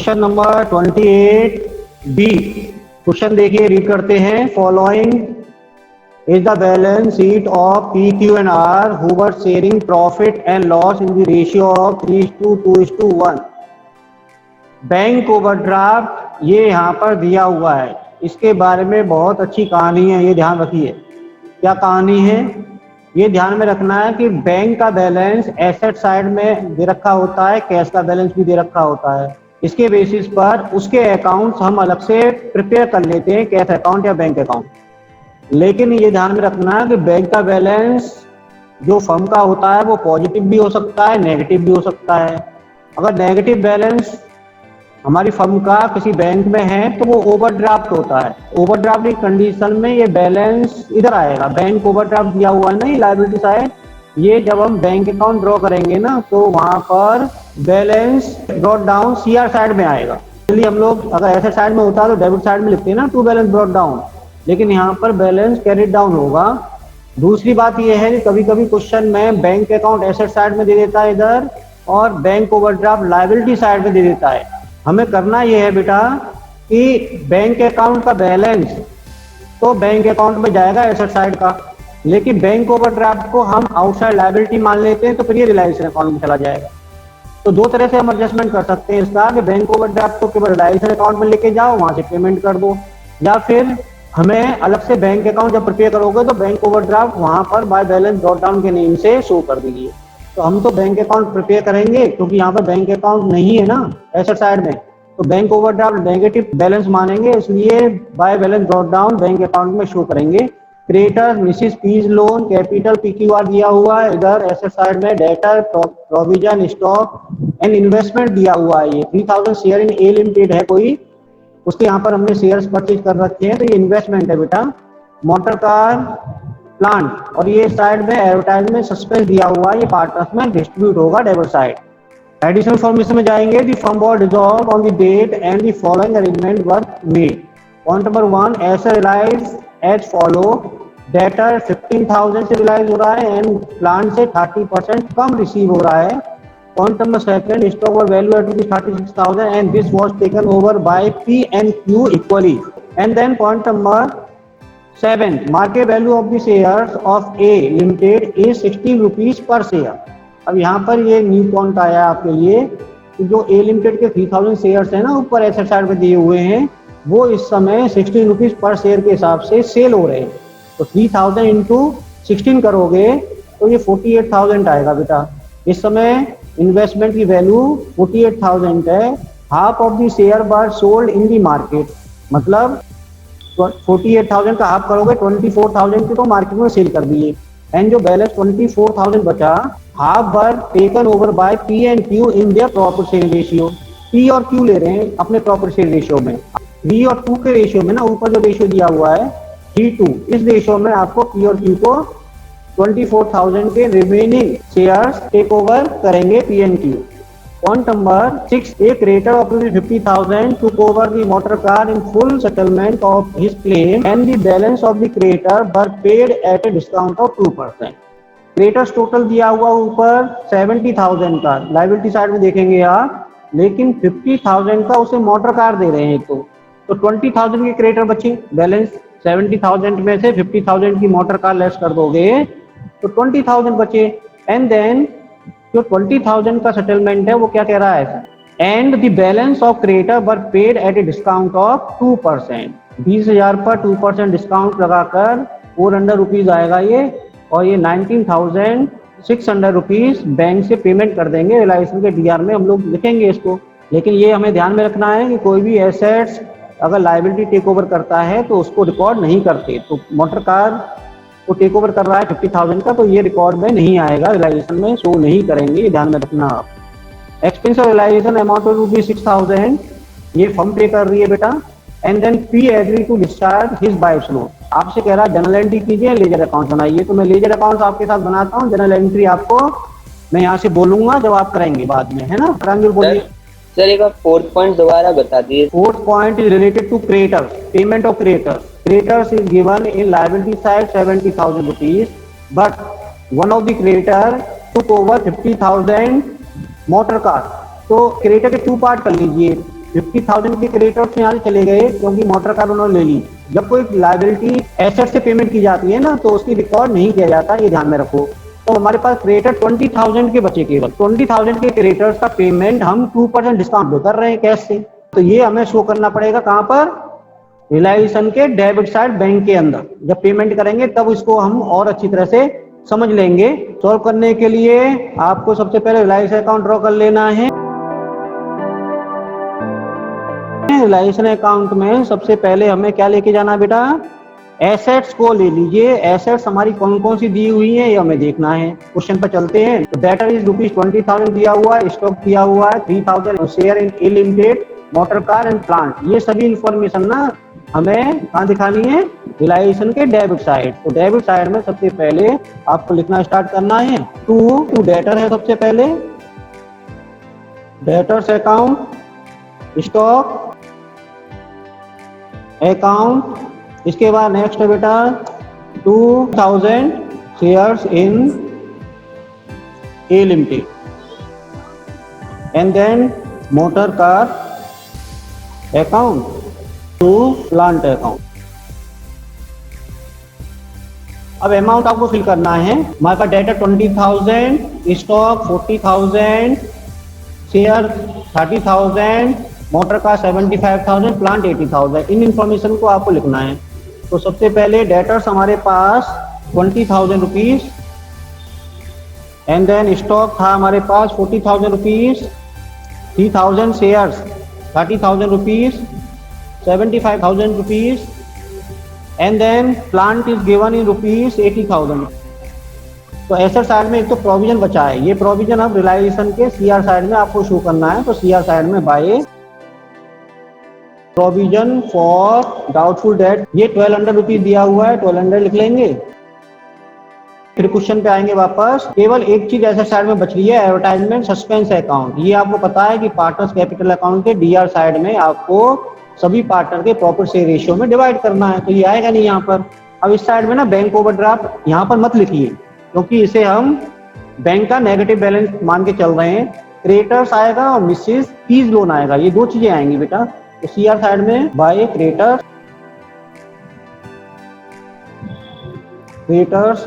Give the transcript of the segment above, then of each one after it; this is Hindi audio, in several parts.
Question number 28 B. क्वेश्चन देखिए, रीड करते हैं। Following is the balance sheet of P Q and R who were sharing profit and loss in the ratio of 3:2:1। Bank overdraft ये यहाँ पर दिया हुआ है। इसके बारे में बहुत अच्छी कहानी है, ये ध्यान रखिए। क्या कहानी है ये ध्यान में रखना है कि बैंक का बैलेंस एसेट साइड में दे रखा होता है, कैश का बैलेंस भी दे रखा होता है। इसके बेसिस पर उसके अकाउंट्स हम अलग से प्रिपेयर कर लेते हैं, कैश अकाउंट या बैंक अकाउंट। लेकिन ये ध्यान में रखना है कि बैंक का बैलेंस जो फर्म का होता है वो पॉजिटिव भी हो सकता है, नेगेटिव भी हो सकता है। अगर नेगेटिव बैलेंस हमारी फर्म का किसी बैंक में है तो वो ओवरड्राफ्ट होता है। ओवरड्राफ्ट की कंडीशन में ये बैलेंस इधर आएगा। बैंक ओवरड्राफ्ट दिया हुआ है ना, ये लायबिलिटी साइड। ये जब हम बैंक अकाउंट ड्रॉ करेंगे ना तो वहां पर balance brought down CR side में आएगा। इसलिए हम लोग अगर ऐसे साइड में होता है तो डेबिट साइड में लिखते हैं ना, टू बैलेंस ब्रॉट डाउन, लेकिन यहाँ पर बैलेंस कैरिड डाउन होगा। दूसरी बात यह है कि कभी कभी क्वेश्चन में बैंक अकाउंट एसेट साइड में दे देता है इधर, और बैंक ओवरड्राफ्ट लायबिलिटी साइड में दे देता है। हमें करना यह है बेटा कि बैंक अकाउंट का बैलेंस तो बैंक अकाउंट में जाएगा एसेट साइड का, लेकिन बैंक ओवरड्राफ्ट को हम आउटसाइड लायबिलिटी मान लेते हैं तो फिर ये रिलायंस अकाउंट में चला जाएगा। तो दो तरह से हम एडजस्टमेंट कर सकते हैं इसका कि बैंक ओवरड्राफ्ट को केवल रिलायंस अकाउंट में लेके जाओ, वहां से पेमेंट कर दो, या फिर हमें अलग से बैंक अकाउंट जब प्रिपेयर करोगे तो बैंक ओवरड्राफ्ट वहां पर बाय बैलेंस ड्रॉप डाउन के नेम से शो कर दीजिए। तो हम तो बैंक अकाउंट प्रिपेयर करेंगे क्योंकि यहाँ पर बैंक अकाउंट नहीं है ना एसेट साइड में, तो बैंक ओवरड्राफ्ट नेगेटिव बैलेंस मानेंगे, इसलिए by balance drop down bank account में शो करेंगे। Creditor Mrs P's loan capital PQR दिया हुआ है इधर एसेट साइड में, debtor provision stock and investment दिया हुआ है। ये 3000 शेयर इन ए लिमिटेड है कोई, उसके यहाँ पर हमने शेयर्स परचेज कर रखे हैं, तो ये इन्वेस्टमेंट है बेटा। मोटर कार प्लांट, और ये साइड में एडवर्टाइजमेंट सस्पेंस दिया हुआ है, ये पार्टनर्स में डिस्ट्रीब्यूट होगा डेबिट साइड। एडिशनल इन्फॉर्मेशन में जाएंगे। The firm was dissolved on the date and the following arrangement were made. Point number 1, ऐसे रिलाइज एज फॉलो। डेटर 15,000 से रिलाइज हो रहा है एंड प्लान से 30% कम रिसीव हो रहा है। Point number 2, stock were value at 36,000 and this was taken over by P and Q equally. And then point number 7, market value of the shares of A limited is 60 rupees per share. अब यहाँ पर ये न्यू पॉइंट आया आपके लिए कि जो ए लिमिटेड के 3000 शेयर्स हैं ना ऊपर एसेट साइड पे दिए हुए हैं, वो इस समय 60 रुपीज पर शेयर के हिसाब से सेल हो रहे हैं। तो 3000 इंटू 16 करोगे तो ये 48,000 आएगा बेटा। इस समय इन्वेस्टमेंट की वैल्यू 48,000 है। Half of the share were sold in the market, मतलब 48,000 का हाफ करोगे 24,000 को मार्केट में सेल कर दिए, एंड जो बैलेंस 24,000 बचा half were taken over by P and Q in their proper share ratio. P और क्यू ले रहे हैं अपने प्रॉपर शेयर रेशियो में, पी और क्यू के रेशियो में ना, ऊपर जो रेशियो दिया हुआ है 3:2, इस रेशियो में आपको पी और क्यू को 24,000 के रिमेनिंग शेयर्स टेक ओवर करेंगे P and Q. Point number 6, A creditor of 50,000 took over the motor car in full settlement of his claim and the balance of the creditor were paid at a discount of 2%। Creditors total दिया हुआ ऊपर 70,000 का, लायबिलिटी साइड में देखेंगे आप, लेकिन 50,000 का उसे मोटर कार दे रहे हैं। तो 20,000 के क्रेडिटर बचे, बैलेंस 70,000 में से 50,000 की मोटर कार लेस कर दोगे तो 20,000 बचे। एंड देन जो 20,000 का सेटलमेंट है वो क्या कह रहा है, and the balance of creditor were paid at a discount of 2%। 20,000 पर 2% डिस्काउंट लगाकर 400 रुपीज आएगा ये, और ये 19,600 रुपीज बैंक से पेमेंट कर देंगे। रिलायंस के डीआर में हम लोग लिखेंगे इसको। लेकिन ये हमें ध्यान में रखना है कि कोई भी एसेट्स अगर लायबिलिटी टेक ओवर करता है तो उसको रिकॉर्ड नहीं करते। तो मोटर कार को टेक ओवर कर रहा है 50,000 का, तो ये रिकॉर्ड में नहीं आएगा, रिलायंस में शो नहीं करेंगे, ये ध्यान में रखना आप। Expense of reliance amount to 6,000, ये फर्म पे कर रही है बेटा। And then P agree to discharge his wife's loan. आपसे कह रहा है जनरल एंट्री कीजिए, लेजर अकाउंट बनाइए, तो मैं लेजर अकाउंट आपके साथ बनाता हूँ। जनरल एंट्री आपको मैं यहाँ से बोलूंगा जब आप करेंगे बाद में, है ना। प्रांजल बोलिए सर। एक बार 4th पॉइंट दोबारा बता दिए। 4th point is related to creditors, payment of creditors. Creditors is given in liability side 70,000 rupees, but one of the creditor took over 50,000 motor car। तो क्रेडिटर के 2 पार्ट कर लीजिए। 50,000 के क्रेडिटर्स यहाँ से चले गए क्योंकि मोटर कार उन्होंने ले ली। जब कोई लायबिलिटी एसेट से पेमेंट की जाती है ना, तो उसकी रिकॉर्ड नहीं किया जाता, ये ध्यान में रखो। तो हमारे पास क्रेडिटर 20,000 के बचे, केवल 20,000 के क्रेडिटर्स का पेमेंट हम 2% डिस्काउंट कर रहे हैं कैश से। तो ये हमें शो करना पड़ेगा कहाँ पर, रिलायंस के डेबिट साइड बैंक के अंदर। जब पेमेंट करेंगे तब इसको हम और अच्छी तरह से समझ लेंगे। सॉल्व करने के लिए आपको सबसे पहले रिलायंस अकाउंट ड्रॉ कर लेना है। रिलायंस अकाउंट में सबसे पहले हमें क्या लेके जाना है बेटा, एसेट्स को ले लीजिए। एसेट्स हमारी कौन कौन सी दी हुई है ये हमें देखना है। क्वेश्चन पर चलते हैं। तो डेटर इज ₹20,000 दिया हुआ है, स्टॉक दिया हुआ है 3,000 share in A limited, motor car and plant. ये सभी इंफॉर्मेशन ना हमें कहाँ दिखानी है, रिलायंस के डेबिट साइड। तो डेबिट साइड में सबसे पहले आपको लिखना स्टार्ट करना है टू डेटर है सबसे पहले, डेटर्स अकाउंट, स्टॉक अकाउंट। इसके बाद नेक्स्ट है बेटा 2,000 shares in A limited and then motor car account to plant account. अब अमाउंट आपको फिल करना है। हमारे पास डेटा 20,000, स्टॉक 40,000, शेयर 30,000, मोटर का 75,000, प्लांट 80,000। इन इंफॉर्मेशन को आपको लिखना है। तो सबसे पहले डेटर्स हमारे पास 20,000 रुपीज एंड देन स्टॉक था हमारे पास 40,000 rupees, 3,000 shares 30,000 rupees, 75,000 rupees and then plant is given in rupees 80,000। तो एसेट साइड में एक तो प्रोविजन बचा है, ये प्रोविजन अब रिलायंस के सीआर साइड में आपको शो करना है। तो सीआर साइड में by provision for doubtful date, ये 1,200 रुपीज दिया हुआ है, 1,200 लिख लेंगे। फिर क्वेश्चन पे आएंगे वापस। केवल एक चीज ऐसे साइड में बच रही है, एडवर्टाइजमेंट सस्पेंस अकाउंट। ये आपको पता है कि पार्टनर्स कैपिटल अकाउंट के डीआर साइड में आपको सभी पार्टनर के प्रॉफिट शेयर रेशियो में डिवाइड करना है। तो ये आएगा नहीं यहाँ पर। अब इस साइड में ना बैंक ओवरड्राफ्ट यहाँ पर मत लिखिए, क्योंकि इसे हम बैंक का नेगेटिव बैलेंस मान के चल रहे हैं। क्रेडिटर्स आएगा और मिसेज फीस लोन आएगा, ये दो चीजें आएंगी बेटा। तो सीआर साइड में by creditors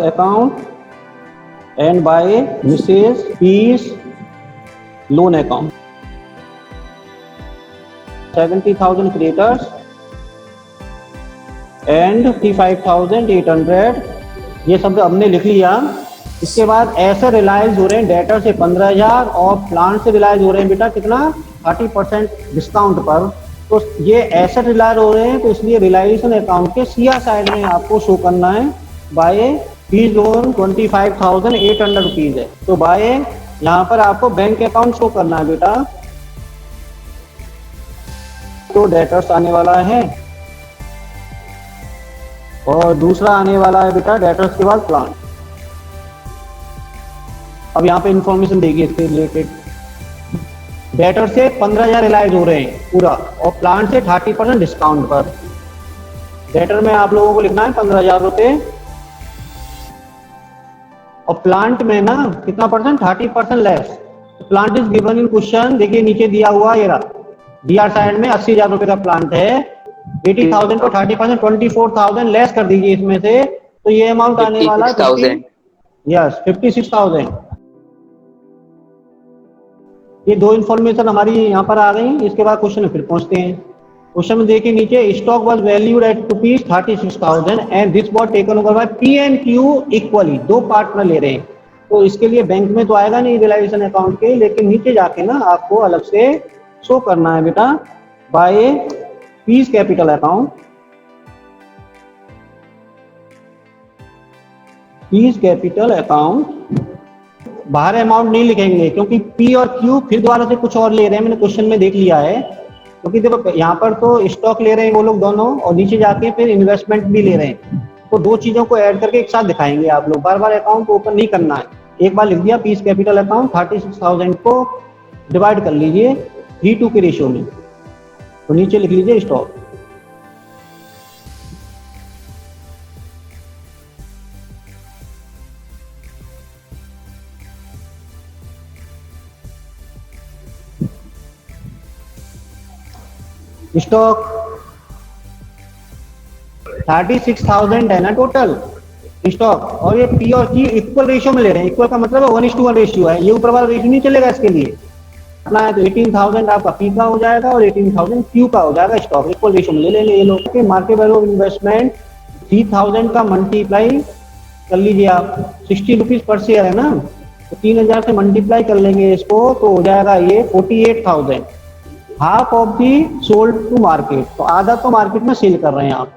account and by Mrs P's loan account. 70,000 creditors and 55,800, ये सब हमने लिख लिया। इसके बाद ऐसे रिलायंस हो रहे हैं डेटर से 15,000 और प्लांट से रिलायंस हो रहे हैं बेटा कितना, 30% डिस्काउंट पर। तो ये ऐसे रिलायंस हो रहे हैं, तो इसलिए रिलायंस अकाउंट के सीआर साइड में आपको शो करना है बाय फीस लोन 25,800 रुपीज है। तो बाय यहाँ पर आपको बैंक अकाउंट शो करना है बेटा। तो डेटर्स आने वाला है और दूसरा आने वाला है बेटा डेटर्स के बाद प्लांट। अब यहाँ पे इंफॉर्मेशन देगी इसके रिलेटेड। डेटर से 15,000 रिलायंस हो रहे हैं पूरा और प्लांट से 30% डिस्काउंट पर। डेटर में आप लोगों को लिखना है 15,000 रुपए और प्लांट में ना कितना percent, 30% less. Plant is given in question, देखिए नीचे दिया हुआ ये रहा, डीआर साइड में 80,000 रुपए का प्लांट है। 80,000 को 30% 24,000 लेस कर दीजिए इसमें से, तो ये अमाउंट आने वाला है 56,000। ये दो इन्फॉर्मेशन हमारी यहाँ पर आ गई। इसके बाद क्वेश्चन में फिर पहुंचते हैं। क्वेश्चन में देखिए नीचे, stock was valued at ₹36,000 and this was taken over by P and Q equally. दो पार्टनर ले रहे हैं, तो इसके लिए बैंक में तो आएगा नहीं रिलायंस अकाउंट के, लेकिन नीचे जाके ना आपको अलग से शो करना है बेटा by P's capital account. P's capital account बाहर अमाउंट नहीं लिखेंगे, क्योंकि पी और क्यू फिर दोबारा से कुछ और ले रहे हैं, मैंने क्वेश्चन में देख लिया है। क्योंकि देखो यहाँ पर तो स्टॉक ले रहे हैं वो लोग दोनों, और नीचे जाके फिर इन्वेस्टमेंट भी ले रहे हैं। तो दो चीजों को ऐड करके एक साथ दिखाएंगे आप लोग, बार बार अकाउंट ओपन नहीं करना है। एक बार लिख दिया पीस कैपिटल अकाउंट, 36,000 को डिवाइड कर लीजिए 3:2 के रेशियो में, तो नीचे लिख लीजिए स्टॉक। स्टॉक 36,000 है ना टोटल स्टॉक, और ये पी और क्यू इक्वल रेशियो में ले रहे हैं। इक्वल का मतलब है 1:1 रेशियो है, ये ऊपर वाला रेशियो नहीं चलेगा इसके लिए अपना है। तो 18,000 आपका पी का हो जाएगा और 18,000 क्यू का हो जाएगा। स्टॉक इक्वल रेशियो में ले लेंगे ये लोग। मार्केट वैल्यू ऑफ इन्वेस्टमेंट 3,000 का मल्टीप्लाई कर लीजिए आप, 60 रुपीज पर शेयर है ना, तो 3,000 से मल्टीप्लाई कर लेंगे इसको तो हो जाएगा ये 48,000। Half of the sold to market, तो आधा तो मार्केट में सेल कर रहे हैं आप,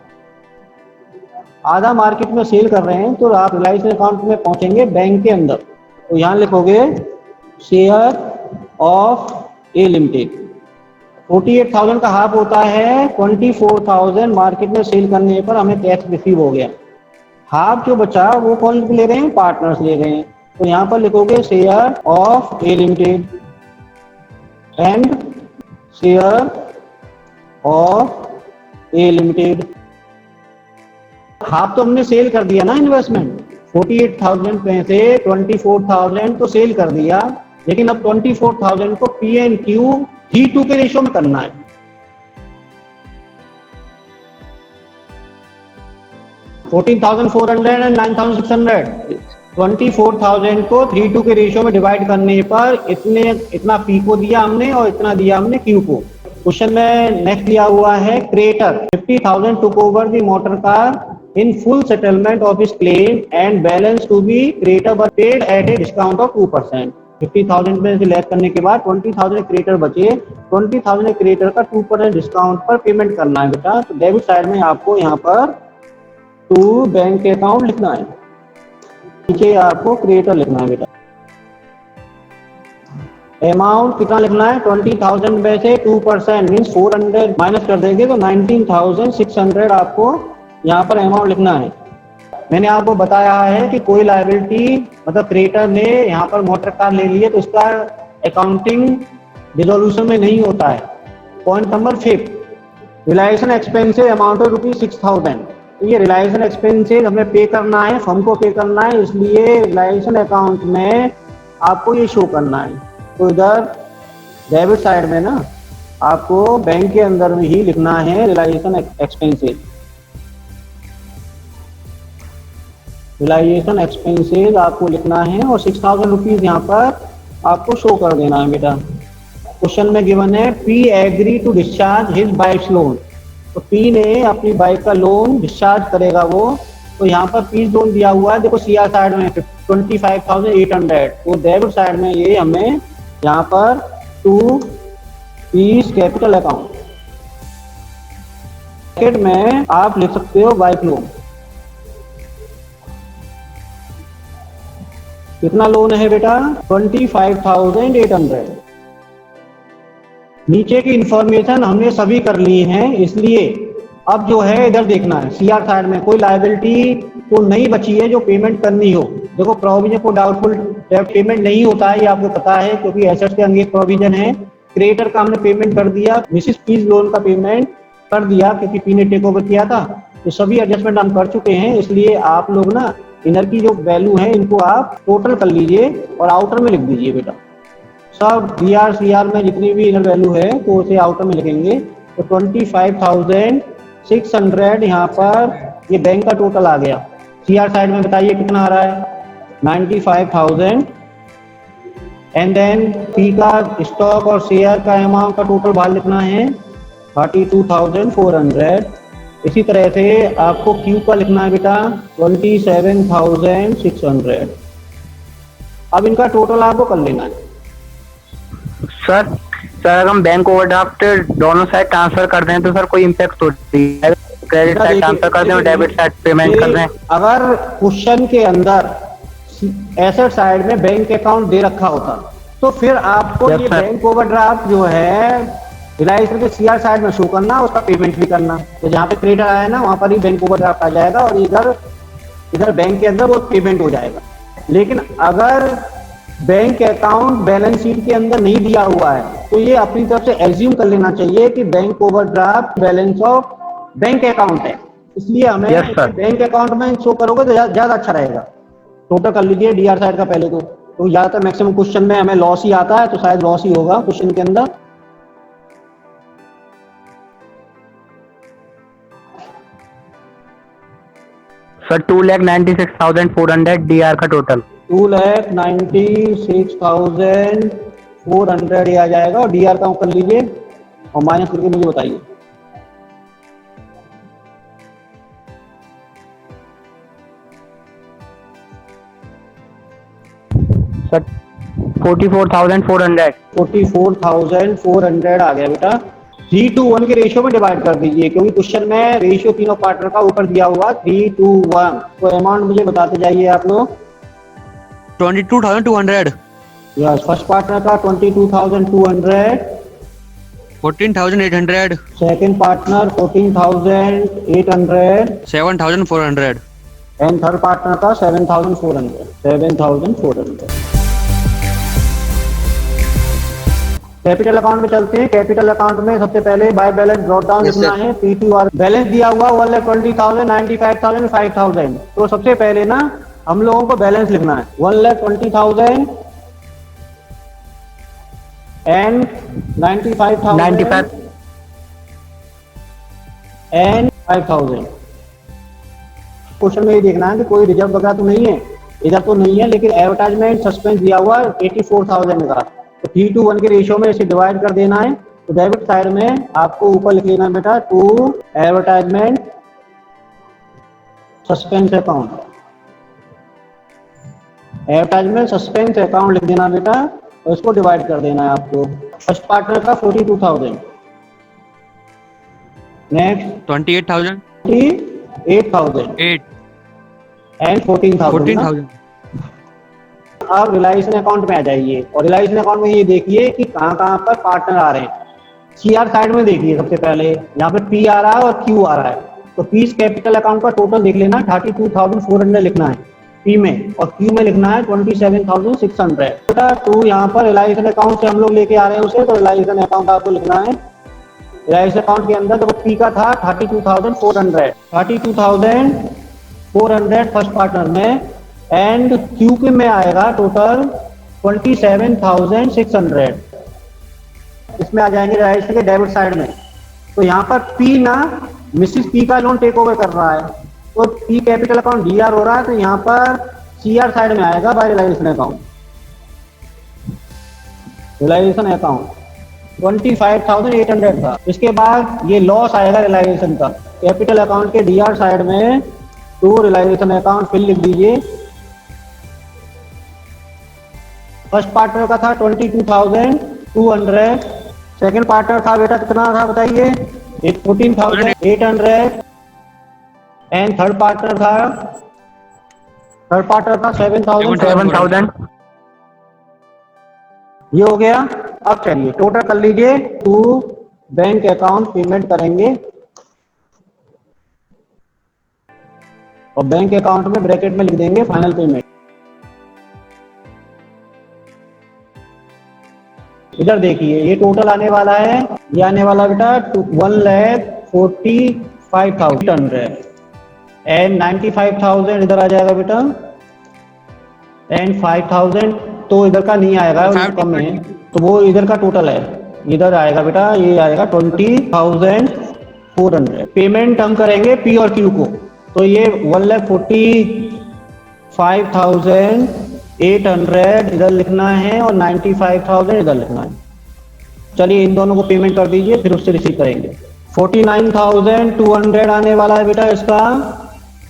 आधा मार्केट में सेल कर रहे हैं। तो आप रिलायंस अकाउंट में पहुंचेंगे बैंक के अंदर, तो यहाँ लिखोगे शेयर ऑफ ए लिमिटेड। 48,000 का हाफ होता है 24,000 मार्केट में सेल करने पर हमें टैक्स रिसीव हो गया। हाफ जो बचा वो कौन ले रहे हैं, पार्टनर्स ले रहे हैं। तो यहाँ पर लिखोगे share of A limited and share of A limited. Half तो हमने सेल कर दिया ना इन्वेस्टमेंट, 48,000 में से 24,000 तो सेल कर दिया, लेकिन अब 24,000 को पी एंड क्यू 3:2 के रेशियो में करना है। $14,400 and $9,600, 24,000 को 3:2 के रेशियो में डिवाइड करने पर इतना पी को दिया हमने और इतना दिया हमने क्यू को। क्वेश्चन में नेक्स्ट दिया हुआ है creator 50,000 took over the motor car in full settlement of his claim and balance to be creator but paid at a discount of 2%। 50,000 में से लेस करने के बाद 20,000 क्रिएटर बचे, 20,000 क्रिएटर का 2% डिस्काउंट पर पेमेंट करना है बेटा। तो डेबिट साइड में आपको यहाँ पर टू बैंक अकाउंट लिखना है, नीचे आपको क्रिएटर लिखना है बेटा। अमाउंट कितना लिखना है, 20,000 में से 2% मीन्स 400 माइनस कर देंगे तो 19,600 आपको यहाँ पर अमाउंट लिखना है। मैंने आपको बताया है कि कोई लायबिलिटी मतलब क्रिएटर ने यहाँ पर मोटर कार ले ली है तो उसका अकाउंटिंग डिसोल्यूशन में नहीं होता है। Point number 5, Reliance expenses amount of ₹6,000। तो ये रिलायंस एक्सपेंसेस हमें पे करना है, फर्म को पे करना है, इसलिए रिलायंस अकाउंट में आपको ये शो करना है। तो इधर डेबिट साइड में ना आपको बैंक के अंदर में ही लिखना है रिलायंस एक्सपेंसेस, रिलायंस एक्सपेंसेस आपको लिखना है और 6,000 रुपीज यहाँ पर आपको शो कर देना है बेटा। क्वेश्चन में गिवन है P agree to discharge his bike loan, तो पी ने अपनी बाइक का लोन डिस्चार्ज करेगा वो, तो यहाँ पर पी लोन दिया हुआ है, देखो सीआर साइड में 25,800, तो डेबिट साइड में ये हमें यहाँ पर टू पीस कैपिटल अकाउंट में आप लिख सकते हो बाइक लोन। कितना लोन है बेटा, 25,800। नीचे की इंफॉर्मेशन हमने सभी कर ली है, इसलिए अब जो है इधर देखना है सीआर साइड में कोई लायबिलिटी तो नहीं बची है जो पेमेंट करनी हो। देखो प्रोविजन को डाउटफुल पेमेंट नहीं होता है, ये आपको पता है क्योंकि एसेट्स के अंगे प्रोविजन है। क्रिएटर का हमने पेमेंट कर दिया, मिसिस पीस लोन का पेमेंट कर दिया क्योंकि पी ने टेक ओवर किया था, तो सभी एडजस्टमेंट हम कर चुके हैं। इसलिए आप लोग ना इनर की जो वैल्यू है इनको आप टोटल कर लीजिए और आउटर में लिख दीजिए बेटा। सब डीआर सीआर में जितनी भी इनर वैल्यू है तो उसे आउटर में लिखेंगे। तो 25,600 यहाँ पर ये बैंक का टोटल आ गया। सीआर साइड में बताइए कितना आ रहा है, 95,000। एंड देन पी का स्टॉक और शेयर का अमाउंट का टोटल बाहर लिखना है 32,400। इसी तरह से आपको क्यू का लिखना है बेटा 27,600। अब इनका टोटल आपको कर लेना है। सर अगर हम बैंक ओवरड्राफ्ट दोनों साइड ट्रांसफर कर दें तो सर कोई इम्पैक्ट होती है? क्रेडिट साइड ट्रांसफर कर दें और डेबिट साइड पेमेंट कर दें? अगर क्वेश्चन के अंदर एसेट साइड में बैंक अकाउंट दे रखा होता तो फिर आपको ये बैंक ओवरड्राफ्ट जो है रिलायंस के सीआर साइड में शो करना, उसका पेमेंट भी करना। तो जहाँ पे क्रेडिट आया ना वहां पर ही बैंक ओवरड्राफ्ट आ जाएगा और इधर बैंक के अंदर वो पेमेंट हो जाएगा। लेकिन अगर बैंक अकाउंट बैलेंस शीट के अंदर नहीं दिया हुआ है तो ये अपनी तरफ से एज्यूम कर लेना चाहिए कि bank overdraft balance of bank account है, इसलिए हमें बैंक अकाउंट में शो करोगे तो ज्यादा अच्छा रहेगा। टोटल कर लीजिए डीआर साइड का पहले तो ज्यादातर मैक्सिमम क्वेश्चन में हमें लॉस ही आता है, तो शायद लॉस ही होगा क्वेश्चन के अंदर। सर 2,96,400 डीआर का टोटल। 2,96,400 ये आ जाएगा, और डी आर काउंट कर लीजिए और माइनस करके मुझे बताइए। सर 44,400। 44,400 आ गया बेटा। 3:1 के रेशियो में डिवाइड कर दीजिए, क्योंकि क्वेश्चन में रेशियो तीनों पार्टनर का ऊपर दिया हुआ 3:1। तो अमाउंट मुझे बताते जाइए आप लोग। 22,200, यस, फर्स्ट पार्टनर का 22,200, 14,800, second partner 14,800 7,400, and third partner का 7,400। कैपिटल अकाउंट में चलते हैं। कैपिटल अकाउंट में सबसे पहले bye balance drop down Yes, लिखना sir. है। P2R बैलेंस दिया हुआ 1,20,000, 95,000, 5,000। तो सबसे पहले ना हम लोगों को बैलेंस लिखना है 1,20,000 एंड 95,000 95। एंड 5,000। क्वेश्चन में ये देखना है कि कोई रिजर्व वगैरह तो नहीं है, इधर तो नहीं है, लेकिन एडवर्टाइजमेंट सस्पेंस दिया हुआ 84,000 का। तो 3:1 के रेशियो में इसे डिवाइड कर देना है। तो डेबिट साइड में आपको ऊपर लिख लेना है बेटा to advertisement suspense account. Advertisement suspense account लिख देना बेटा, और इसको डिवाइड कर देना है आपको। फर्स्ट पार्टनर का 42,000, नेक्स्ट 28,000, 8,000 8, एंड 14,000। 14,000, अब रिलायंस अकाउंट में आ जाइए, और रिलायंस अकाउंट में ये देखिए कि कहाँ कहाँ पर पार्टनर आ रहे हैं। सीआर साइड में देखिए, सबसे पहले यहाँ पे पी आ रहा है और क्यू आ रहा है। तो पीस कैपिटल अकाउंट का टोटल देख लेना, 32,400 लिखना है पी में, और क्यू में लिखना है 27,600। बेटा टू यहाँ पर रिलायंस अकाउंट से हम लोग लेके आ रहे हैं उसे, तो रिलायंस अकाउंट आपको लिखना है। रिलायंस अकाउंट के अंदर देखो पी का था 32,400, 32,400 फर्स्ट पार्टनर में, एंड क्यू के में आएगा टोटल 27,600। इसमें आ जाएंगे रिलायंस के डेबिट साइड में। तो यहाँ पर पी ना मिसिस पी का लोन टेक ओवर कर रहा है, तो पी कैपिटल अकाउंट डीआर हो रहा है, तो यहाँ पर सीआर साइड में आएगा by reliance account. Reliance account 25,800 था। इसके बाद ये लॉस आएगा रिलायंस का कैपिटल अकाउंट के डीआर साइड में। तो रिलायंस अकाउंट फिर लिख दीजिए। फर्स्ट पार्टनर का था 22,200, सेकंड पार्टनर था बेटा कितना था बताइए, 14,800, एंड थर्ड पार्टनर था 7,000। ये हो गया। अब चलिए टोटल कर लीजिए। टू बैंक अकाउंट पेमेंट करेंगे, और बैंक अकाउंट में ब्रैकेट में लिख देंगे फाइनल पेमेंट। इधर देखिए ये टोटल आने वाला है, ये आने वाला बेटा 1,45,800 एंड 95,000 इधर आ जाएगा बेटा, एंड 5,000 तो इधर का नहीं आएगा, कम है, तो वो इधर का टोटल है। इधर आएगा बेटा, ये आएगा 20,400। पेमेंट हम करेंगे पी और क्यू को, तो ये 1,45,800 इधर लिखना है और 95,000 इधर लिखना है। चलिए इन दोनों को पेमेंट कर दीजिए, फिर उससे रिसीव करेंगे। 49,200 आने वाला है बेटा इसका,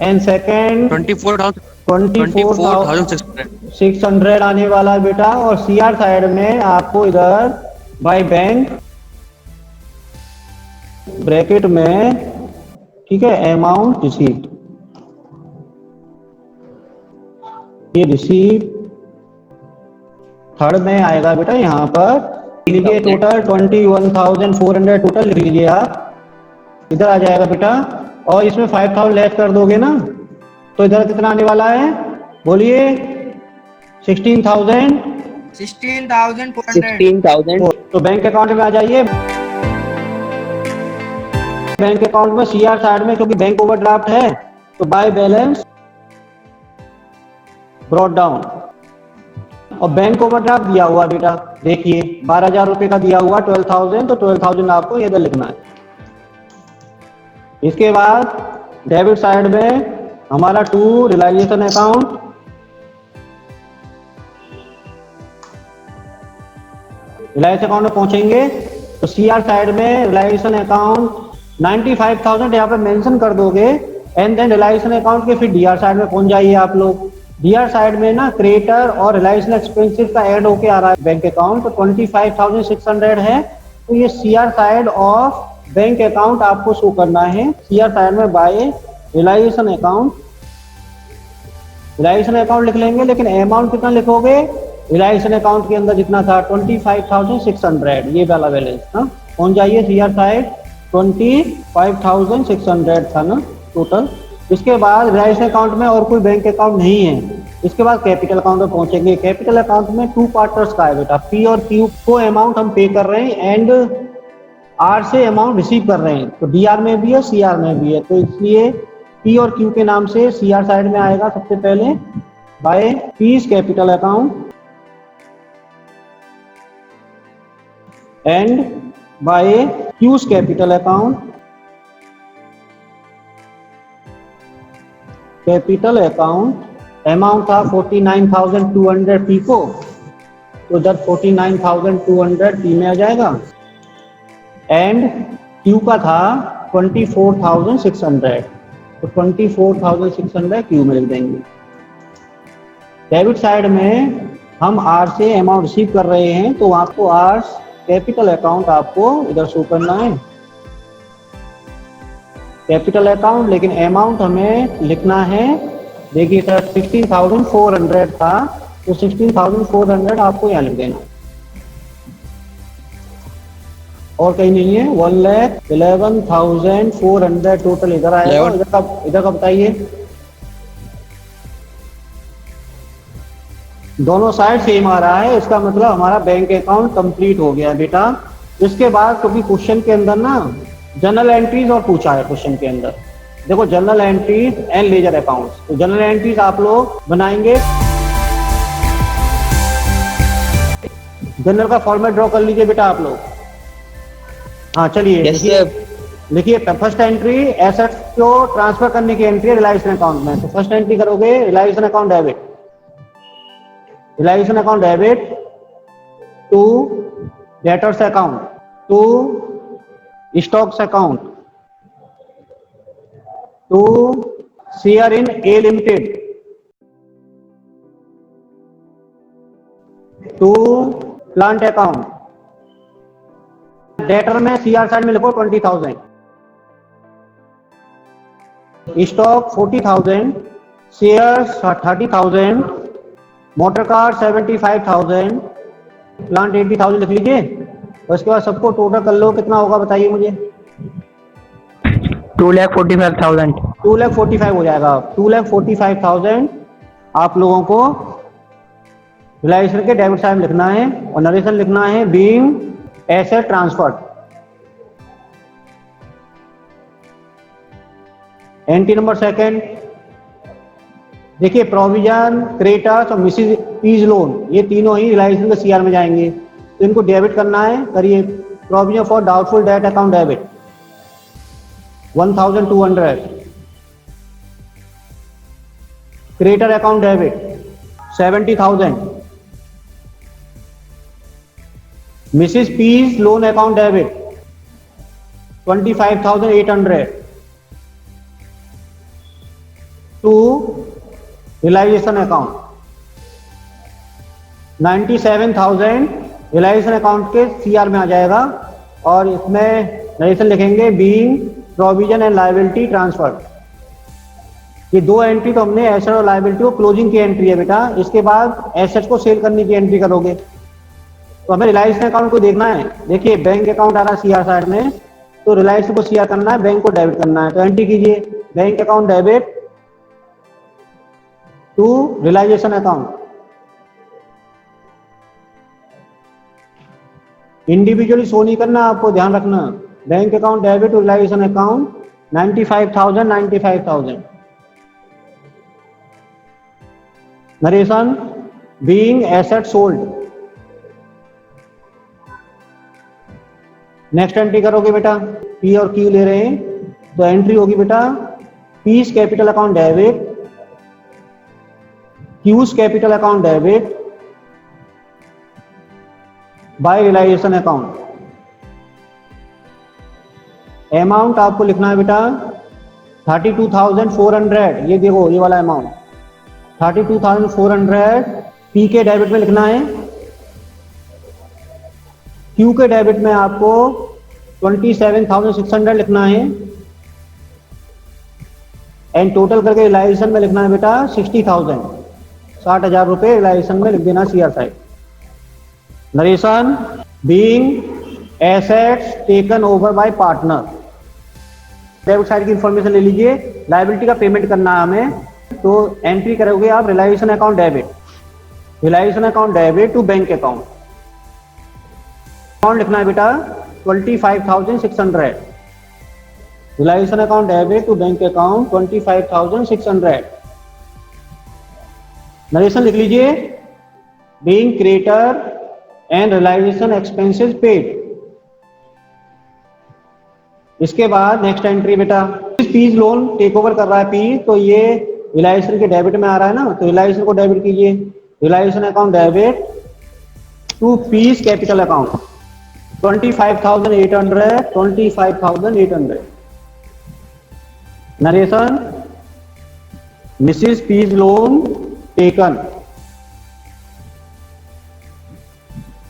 एंड सेकेंड 24,600 आने वाला है बेटा, और सीआर साइड में आपको इधर बाय बैंक ब्रैकेट में, ठीक है, अमाउंट रिसीव्ड, ये रिसीव थर्ड में आएगा बेटा। यहाँ पर लीजिए टोटल 21,400 टोटल लिख लीजिए आप, इधर आ जाएगा बेटा, और इसमें 5,000 लेस कर दोगे ना, तो इधर कितना आने वाला है बोलिए, 16,000। 16,000। तो बैंक अकाउंट में आ जाइए। बैंक अकाउंट में सीआर साइड में, क्योंकि बैंक ओवरड्राफ्ट है, तो बाय बैलेंस ब्रॉट डाउन, और बैंक ओवरड्राफ्ट दिया हुआ बेटा देखिए 12,000 रुपए का दिया हुआ 12,000, तो 12,000 आपको इधर लिखना है। इसके बाद डेबिट साइड में हमारा to realisation account, reliance account में पहुंचेंगे तो सीआर साइड में रिलायंस अकाउंट 95,000 यहाँ पे मेंशन कर दोगे एंड देन रिलायंस अकाउंट के फिर डीआर साइड में पहुंच जाइए आप लोग। डीआर साइड में ना क्रेडिटर और रिलायंस एक्सपेंसिव का ऐड होके आ रहा है बैंक अकाउंट, तो 25,600 है। तो ये CR side of bank account आपको शो करना है। सीआर साइड में by reliance account, reliance account लिख लेंगे, लेकिन अमाउंट कितना लिखोगे? रिलायंस अकाउंट के अंदर जितना था 25,600, ये वाला बैलेंस ना। पहुंच जाइए सीआर साइड, 25,600 था ना टोटल। इसके बाद रिलायंस अकाउंट में और कोई बैंक अकाउंट नहीं है। इसके बाद कैपिटल अकाउंट में पहुंचेंगे। कैपिटल अकाउंट में टू पार्टनर्स का है बेटा, पी और क्यू को अमाउंट हम पे कर रहे हैं एंड आर से अमाउंट रिसीव कर रहे हैं, तो डीआर में भी है सीआर में भी है, तो इसलिए पी और क्यू के नाम से सीआर साइड में आएगा सबसे पहले by P's capital account and by Q's capital account. Capital account amount था 49,200 पी को, तो इधर 49,200 पी में आ जाएगा एंड क्यू का था 24,600, तो 24,600 क्यू में लिख देंगे। डेबिट साइड में हम आर से अमाउंट रिसीव कर रहे हैं, तो आपको आर कैपिटल अकाउंट आपको इधर शो करना है, कैपिटल अकाउंट, लेकिन अमाउंट हमें लिखना है। देखिए सर 16,400 था, तो 16,400 आपको यहाँ लिख देना, और कहीं नहीं है। 1,11,400 टोटल इधर आएगा। इधर का बताइए। दोनों साइड सेम आ रहा है, इसका मतलब हमारा बैंक अकाउंट कंप्लीट हो गया बेटा। इसके बाद क्योंकि क्वेश्चन के अंदर ना जनरल एंट्रीज और पूछा है क्वेश्चन के अंदर, देखो general entries and ledger accounts, तो जनरल एंट्रीज आप लोग बनाएंगे। जनरल का फॉर्मेट ड्रॉ कर लीजिए बेटा आप लोग। हाँ चलिए लिखिए फर्स्ट एंट्री एसेट्स को ट्रांसफर करने की एंट्री है रिलायंस अकाउंट में, तो फर्स्ट एंट्री करोगे reliance account debit, reliance account debit to debtors account to stocks account to share in A limited to plant account. Debtor में सीआर साइड में लिखो 20,000, stock 40,000, share 30,000, motor car 75,000, plant 80,000 लिख लीजिए। और इसके बाद सबको टोटल कर लो, कितना होगा बताइए मुझे। 2,45,000 2,45,000 हो जाएगा। 2,45,000 आप लोगों को रिलायंस के डेबिट साइड में लिखना है, और नरेशन लिखना है being asset transferred. Entry number second, देखिए प्रोविजन, क्रेडिटर्स और मिसिस पीज लोन, ये तीनों ही रिलायंस के सीआर में जाएंगे, तो इनको डेबिट करना है। करिए provision for doubtful debt account debit 1,200, creditor account debit 70,000, Mrs P's loan account debit 25,800 to reliance account 97,000 reliance account के सीआर में आ जाएगा, और इसमें नरेशन लिखेंगे being provision and liability transfer. ये दो एंट्री तो हमने एसेट और लायबिलिटी को क्लोजिंग की एंट्री है बेटा। इसके बाद एसेट को सेल करने की एंट्री करोगे, तो हमें रिलायंस अकाउंट को देखना है। देखिए बैंक अकाउंट आ रहा है सीआर साइड में, तो रिलायंस को सीआर करना है, बैंक को डेबिट करना है, तो एंट्री कीजिए bank account debit to reliance account. Individually show नहीं करना, आपको ध्यान रखना। Bank account debit to reliance account 95,000 narration being asset sold. Next entry करोगे बेटा, पी और क्यू ले रहे हैं, तो एंट्री होगी बेटा P's capital account debit, Q's capital account debit by realization account। Amount आपको लिखना है बेटा 32,400, ये देखो ये वाला अमाउंट 32,400 पी के डेबिट में लिखना है। क्यू के डेबिट में आपको 27,600 लिखना है एंड टोटल करके रिलाइजेशन में लिखना है बेटा 60,000, 60,000 रुपए रिलाइजेशन में लिख देना CR side. Narration being assets taken over bye partner. Debit side की इंफॉर्मेशन ले लीजिए, लायबिलिटी का पेमेंट करना है हमें, तो एंट्री करोगे आप realisation account debit, realisation account debit to bank account. Account लिखना है बेटा 25,600, realisation account debit to bank account 25,600। Narration लिख लीजिए being creditor and realisation expenses paid. इसके बाद नेक्स्ट एंट्री बेटा पीज लोन टेक ओवर कर रहा है पी, तो ये रिलाइजेशन के डेबिट में आ रहा है ना, तो रिलाइजेशन को डेबिट कीजिए, realisation account debit to P's capital account 25,800, 25,800। Narration Mrs P's loan taken.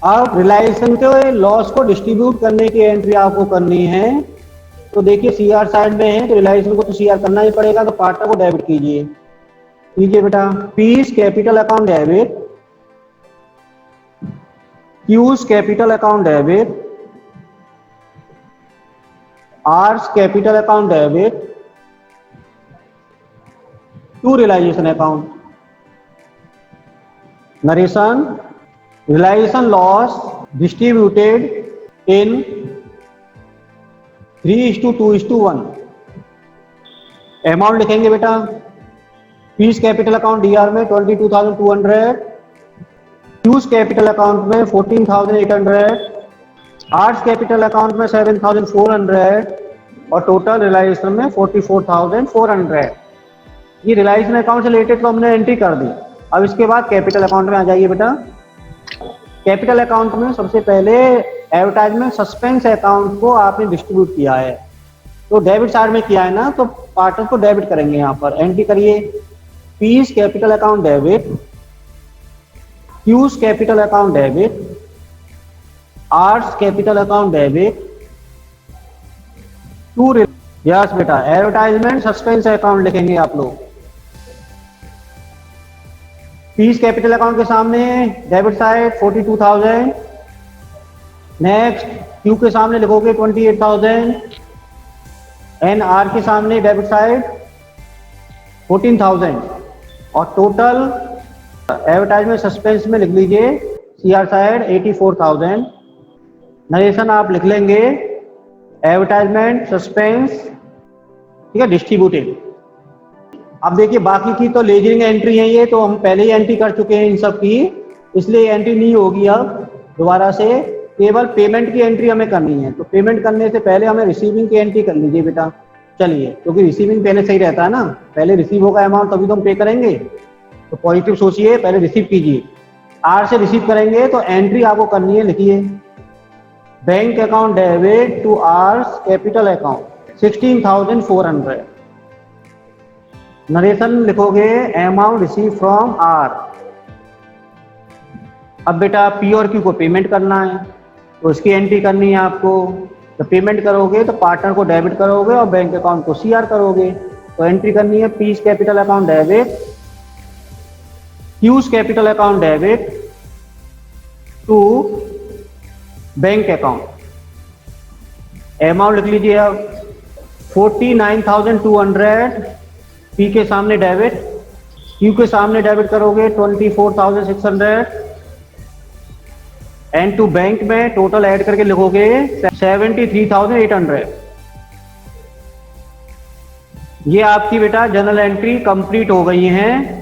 अब रिलाइजेशन के लॉस को डिस्ट्रीब्यूट करने की एंट्री आपको करनी है, तो देखिए सीआर साइड में है तो रिलाइजेशन को तो सीआर करना ही पड़ेगा, तो पार्टनर को डेबिट कीजिए। बेटा P's capital account debit, Q's capital account debit, R's capital account debit to realisation account. Narration realisation loss distributed in 3:2:1। Amount लिखेंगे बेटा पीस कैपिटल अकाउंट डीआर में 22,200, क्यूज कैपिटल अकाउंट में 14,800, आर्ट्स कैपिटल अकाउंट में 7,400 और टोटल रिलाइजेशन में 44,400। ये रिलाइजेशन अकाउंट से रिलेटेड तो हमने एंट्री कर दी। अब इसके बाद कैपिटल अकाउंट में आ जाइए बेटा। कैपिटल अकाउंट में सबसे पहले एडवर्टाइजमेंट सस्पेंस अकाउंट को आपने डिस्ट्रीब्यूट किया है, तो डेबिट साइड में किया है ना, तो पार्टनर को डेबिट करेंगे। यहाँ पर एंट्री करिए P's capital account debit, Q's capital account debit, R's capital account debit to. Yes बेटा एडवर्टाइजमेंट सस्पेंस अकाउंट लिखेंगे आप लोग। पीस कैपिटल अकाउंट के सामने डेबिट साइड 42,000, नेक्स्ट क्यू के सामने लिखोगे 28,000 एन आर के सामने डेबिट साइड 14,000 और टोटल एडवर्टाइजमेंट सस्पेंस में लिख लीजिए सीआर साइड 84,000। नरेशन आप लिख लेंगे एडवर्टाइजमेंट सस्पेंस, ठीक है, डिस्ट्रीब्यूटेड। अब देखिए बाकी की तो लेजरिंग एंट्री है, ये तो हम पहले ही एंट्री कर चुके हैं इन सब की, इसलिए एंट्री नहीं होगी अब दोबारा से। केवल पेमेंट की एंट्री हमें करनी है, तो पेमेंट करने से पहले हमें रिसीविंग की एंट्री कर लीजिए बेटा। चलिए, क्योंकि रिसीविंग पहले सही रहता है ना, पहले रिसीव होगा अमाउंट तभी तो हम पे करेंगे, तो पॉजिटिव सोचिए, पहले रिसीव कीजिए। आर से रिसीव करेंगे तो एंट्री आपको करनी है, लिखिए bank account debit to R's capital account 16,400। Narration लिखोगे अमाउंट रिसीव फ्रॉम आर। अब बेटा पी और क्यू को पेमेंट करना है, तो इसकी एंट्री करनी है आपको। तो पेमेंट करोगे तो पार्टनर को डेबिट करोगे और बैंक अकाउंट को सीआर करोगे। तो एंट्री करनी है P's capital account debit, Q's capital account debit to bank account. Amount लिख लीजिए अब 49,200 पी के सामने डेबिट, क्यू के सामने डेबिट करोगे 24,600 एंड टू बैंक में टोटल ऐड करके लिखोगे 73,800। ये आपकी बेटा जनरल एंट्री कंप्लीट हो गई हैं।